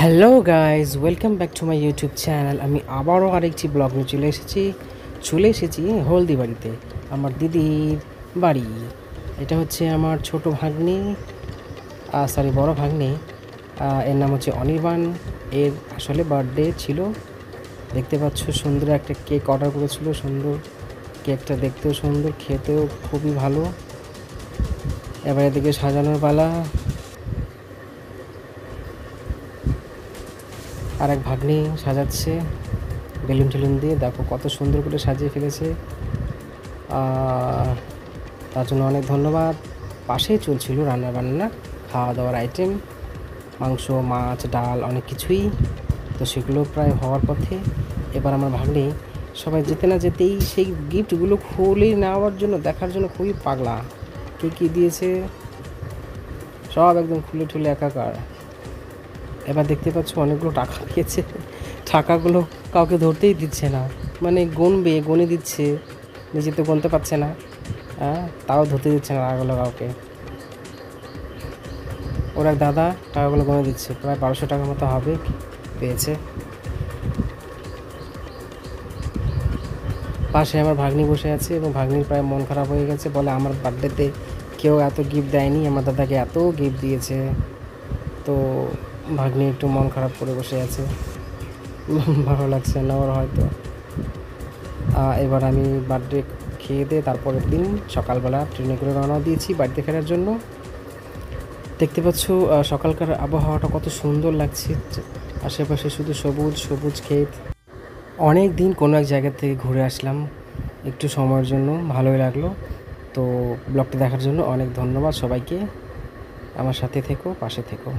Hello guys, welcome back to my YouTube channel. আমি আবারও আরেকটি ব্লগ নিয়ে চলে এসেছি হলদিবাড়িতে, আমার দিদির বাড়ি। এটা হচ্ছে আমার ছোট ভাগ্নি, বড় ভাগ্নি। এর নাম হচ্ছে অনির্বাণ। এর আসলে বার্থডে ছিল। দেখতে পাচ্ছ সুন্দর একটা কেক অর্ডার করেছিল। সুন্দর কেকটা, দেখতেও সুন্দর, খেতেও খুবই ভালো। এবার এদিকে সাজানোর পালা। আর এক ভাগ্নি সাজাচ্ছে বেলুন টেলুন দিয়ে। দেখো কত সুন্দর করে সাজিয়ে ফেলেছে। তার জন্য অনেক ধন্যবাদ। পাশেই চলছিল রান্না বান্না, খাওয়া দাওয়ার আইটেম, মাংস, মাছ, ডাল, অনেক কিছুই। তো সেগুলো প্রায় হওয়ার পথে। এবার আমার ভাগ্নি সবাই যেতে না যেতেই সেই গিফটগুলো খুলে নেওয়ার জন্য, দেখার জন্য খুবই পাগলা। কে কী দিয়েছে সব একদম খুলে ঠুলে একাকার। এবার দেখতে পাচ্ছ অনেকগুলো টাকা পেয়েছে। টাকাগুলো কাউকে ধরতেই দিচ্ছে না, মানে গুনে দিচ্ছে, নিজে তো গুনতে পারছে না। তাও ধরতে দিচ্ছে না টাকাগুলো কাউকে। ওর এক দাদা টাকাগুলো গুনে দিচ্ছে, প্রায় 1200 টাকার মতো হবে পেয়েছে। পাশে আমার ভাগ্নি বসে আছে এবং ভাগ্নির প্রায় মন খারাপ হয়ে গেছে। বলে আমার বার্থডেতে কেউ এত গিফট দেয়নি, আমার দাদাকে এত গিফট দিয়েছে। তো ভাগ্নি একটু মন খারাপ করে বসে আছে। ভালো লাগছে না ওর হয়তো। এবার আমি বার্থডে খেয়ে দিয়ে তারপরের দিন সকালবেলা ট্রেনে করে রওনা দিয়েছি বাড়িতে ফেরার জন্য। দেখতে পাচ্ছ সকালকার আবহাওয়াটা কত সুন্দর লাগছে। আশেপাশে শুধু সবুজ সবুজ ক্ষেত। অনেক দিন কোনো এক জায়গা থেকে ঘুরে আসলাম একটু সময়ের জন্য, ভালোই লাগলো। তো ব্লগটা দেখার জন্য অনেক ধন্যবাদ সবাইকে। আমার সাথে থেকো, পাশে থেকো।